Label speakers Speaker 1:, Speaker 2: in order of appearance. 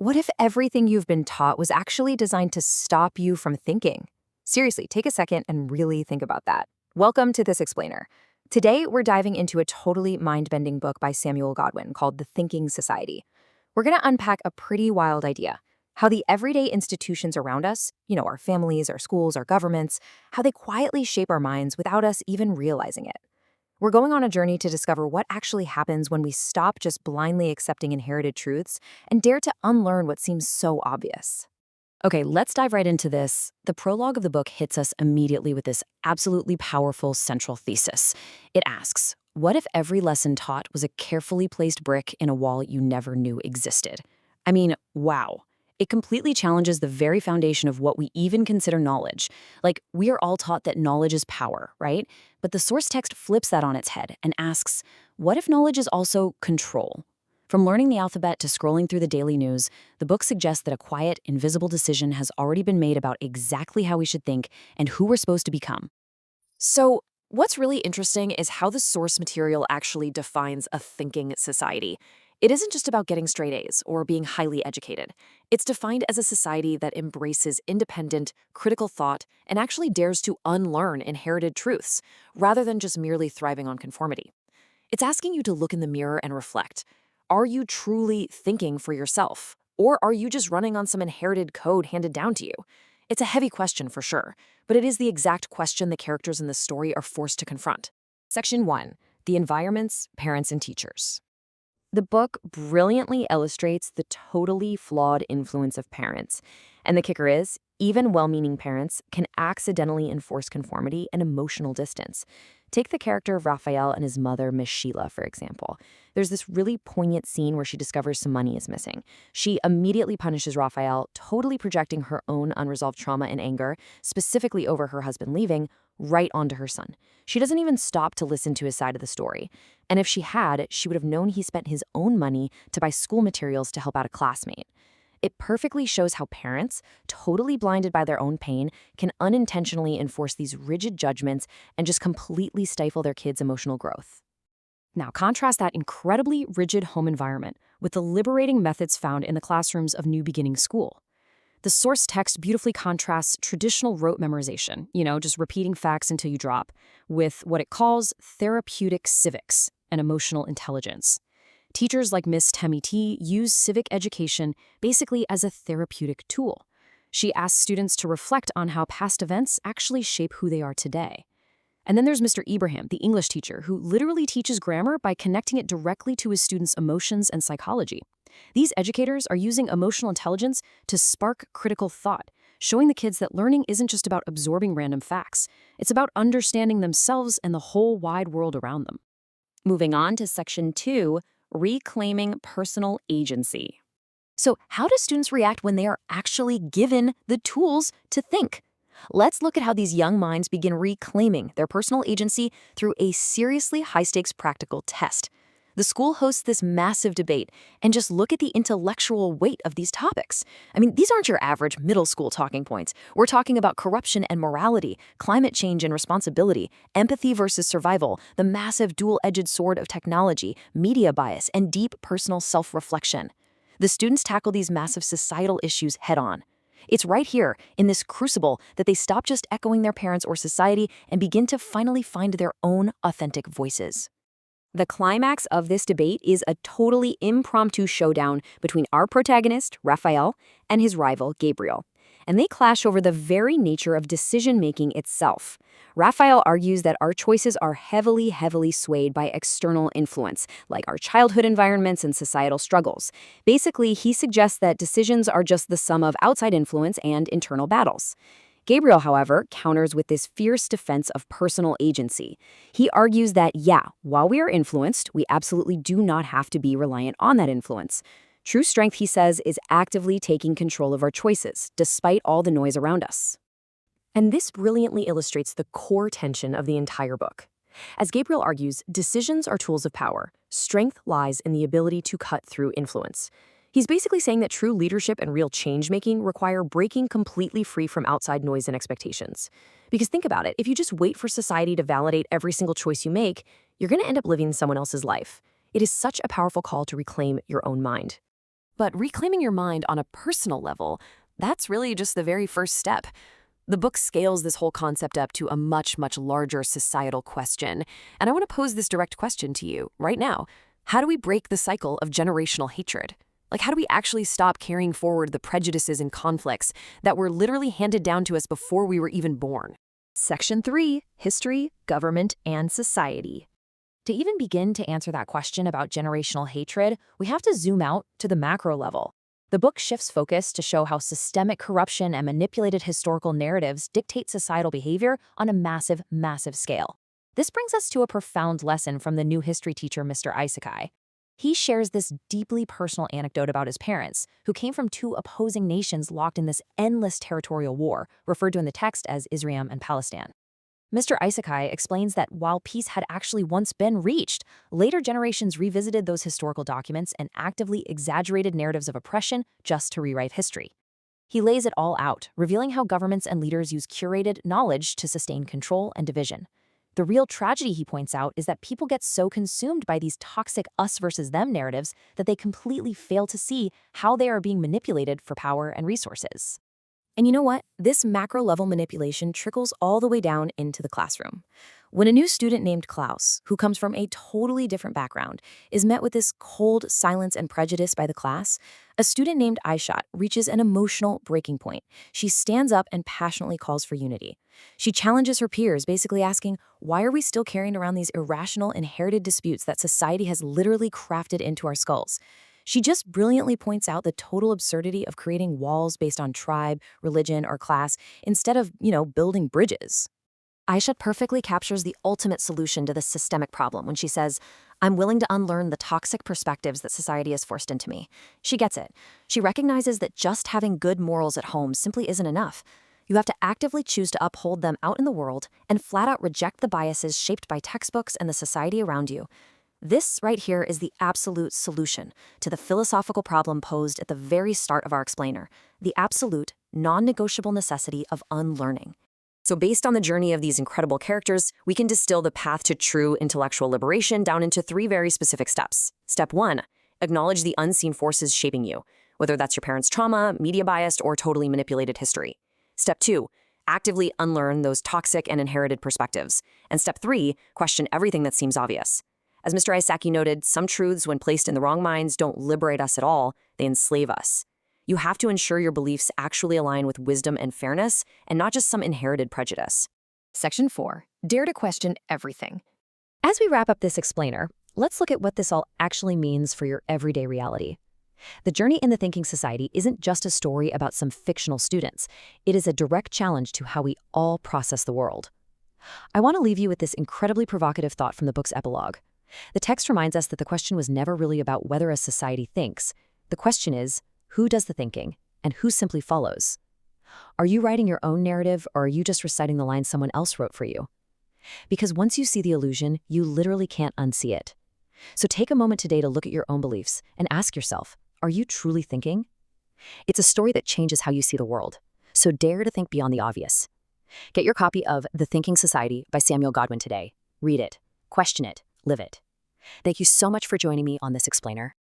Speaker 1: what if everything you've been taught was actually designed to stop you from thinking? Seriously, take a second and really think about that. Welcome to This Explainer. Today, we're diving into a totally mind-bending book by Samuel Godwin called The Thinking Society. We're going to unpack a pretty wild idea: how the everyday institutions around us, our families, our schools, our governments, how they quietly shape our minds without us even realizing it. We're going on a journey to discover what actually happens when we stop just blindly accepting inherited truths and dare to unlearn what seems so obvious. Okay, let's dive right into this. The prologue of the book hits us immediately with this absolutely powerful central thesis. It asks, what if every lesson taught was a carefully placed brick in a wall you never knew existed? I mean, wow. It completely challenges the very foundation of what we even consider knowledge. Like, we are all taught that knowledge is power, right? But the source text flips that on its head and asks, what if knowledge is also control? From learning the alphabet to scrolling through the daily news, the book suggests that a quiet, invisible decision has already been made about exactly how we should think and who we're supposed to become.
Speaker 2: So, what's really interesting is how the source material actually defines a thinking society. It isn't just about getting straight A's or being highly educated. It's defined as a society that embraces independent, critical thought and actually dares to unlearn inherited truths, rather than just merely thriving on conformity. It's asking you to look in the mirror and reflect. Are you truly thinking for yourself? Or are you just running on some inherited code handed down to you? It's a heavy question for sure, but it is the exact question the characters in the story are forced to confront.
Speaker 1: Section 1. The environments, parents, and teachers. The book brilliantly illustrates the totally flawed influence of parents. And the kicker is, even well-meaning parents can accidentally enforce conformity and emotional distance. Take the character of Raphael and his mother, Miss Sheila, for example. There's this really poignant scene where she discovers some money is missing. She immediately punishes Raphael, totally projecting her own unresolved trauma and anger, specifically over her husband leaving, right onto her son. She doesn't even stop to listen to his side of the story. And if she had, she would have known he spent his own money to buy school materials to help out a classmate. It perfectly shows how parents, totally blinded by their own pain, can unintentionally enforce these rigid judgments and just completely stifle their kids' emotional growth. Now, contrast that incredibly rigid home environment with the liberating methods found in the classrooms of New Beginning School. The source text beautifully contrasts traditional rote memorization, just repeating facts until you drop, with what it calls therapeutic civics and emotional intelligence. Teachers like Miss Temi T use civic education basically as a therapeutic tool. She asks students to reflect on how past events actually shape who they are today. And then there's Mr. Ibrahim, the English teacher, who literally teaches grammar by connecting it directly to his students' emotions and psychology. These educators are using emotional intelligence to spark critical thought, showing the kids that learning isn't just about absorbing random facts. It's about understanding themselves and the whole wide world around them. Moving on to Section 2, reclaiming personal agency. So, how do students react when they are actually given the tools to think? Let's look at how these young minds begin reclaiming their personal agency through a seriously high-stakes practical test. The school hosts this massive debate, and just look at the intellectual weight of these topics. I mean, these aren't your average middle school talking points. We're talking about corruption and morality, climate change and responsibility, empathy versus survival, the massive dual-edged sword of technology, media bias, and deep personal self-reflection. The students tackle these massive societal issues head-on. It's right here, in this crucible, that they stop just echoing their parents or society and begin to finally find their own authentic voices. The climax of this debate is a totally impromptu showdown between our protagonist, Raphael, and his rival, Gabriel. And they clash over the very nature of decision-making itself. Raphael argues that our choices are heavily swayed by external influence, like our childhood environments and societal struggles. Basically, he suggests that decisions are just the sum of outside influence and internal battles. Gabriel, however, counters with this fierce defense of personal agency. He argues that, while we are influenced, we absolutely do not have to be reliant on that influence. True strength, he says, is actively taking control of our choices, despite all the noise around us. And this brilliantly illustrates the core tension of the entire book. As Gabriel argues, decisions are tools of power. Strength lies in the ability to cut through influence. He's basically saying that true leadership and real change-making require breaking completely free from outside noise and expectations. Because think about it, if you just wait for society to validate every single choice you make, you're going to end up living someone else's life. It is such a powerful call to reclaim your own mind.
Speaker 2: But reclaiming your mind on a personal level, that's really just the very first step. The book scales this whole concept up to a much, much larger societal question. And I want to pose this direct question to you right now. How do we break the cycle of generational hatred? Like, how do we actually stop carrying forward the prejudices and conflicts that were literally handed down to us before we were even born?
Speaker 1: Section 3, History, Government, and Society. To even begin to answer that question about generational hatred, we have to zoom out to the macro level. The book shifts focus to show how systemic corruption and manipulated historical narratives dictate societal behavior on a massive, massive scale. This brings us to a profound lesson from the new history teacher, Mr. Isakai. He shares this deeply personal anecdote about his parents, who came from two opposing nations locked in this endless territorial war, referred to in the text as Israel and Palestine. Mr. Isakai explains that while peace had actually once been reached, later generations revisited those historical documents and actively exaggerated narratives of oppression just to rewrite history. He lays it all out, revealing how governments and leaders use curated knowledge to sustain control and division. The real tragedy, he points out, is that people get so consumed by these toxic us versus them narratives that they completely fail to see how they are being manipulated for power and resources. And you know what? This macro-level manipulation trickles all the way down into the classroom. When a new student named Klaus, who comes from a totally different background, is met with this cold silence and prejudice by the class, a student named Aishat reaches an emotional breaking point. She stands up and passionately calls for unity. She challenges her peers, basically asking, why are we still carrying around these irrational inherited disputes that society has literally crafted into our skulls? She just brilliantly points out the total absurdity of creating walls based on tribe, religion, or class instead of, building bridges. Aisha perfectly captures the ultimate solution to this systemic problem when she says, I'm willing to unlearn the toxic perspectives that society has forced into me. She gets it. She recognizes that just having good morals at home simply isn't enough. You have to actively choose to uphold them out in the world and flat out reject the biases shaped by textbooks and the society around you. This right here is the absolute solution to the philosophical problem posed at the very start of our explainer, the absolute, non-negotiable necessity of unlearning. So based on the journey of these incredible characters, we can distill the path to true intellectual liberation down into 3 very specific steps. Step 1, acknowledge the unseen forces shaping you, whether that's your parents' trauma, media biased, or totally manipulated history. Step 2, actively unlearn those toxic and inherited perspectives. And step 3, question everything that seems obvious. As Mr. Isaki noted, some truths, when placed in the wrong minds, don't liberate us at all, they enslave us. You have to ensure your beliefs actually align with wisdom and fairness, and not just some inherited prejudice. Section 4. Dare to question everything. As we wrap up this explainer, let's look at what this all actually means for your everyday reality. The journey in the thinking society isn't just a story about some fictional students. It is a direct challenge to how we all process the world. I want to leave you with this incredibly provocative thought from the book's epilogue. The text reminds us that the question was never really about whether a society thinks. The question is, who does the thinking, and who simply follows? Are you writing your own narrative, or are you just reciting the lines someone else wrote for you? Because once you see the illusion, you literally can't unsee it. So take a moment today to look at your own beliefs and ask yourself, are you truly thinking? It's a story that changes how you see the world. So dare to think beyond the obvious. Get your copy of The Thinking Society by Samuel Godwin today. Read it, question it, live it. Thank you so much for joining me on this explainer.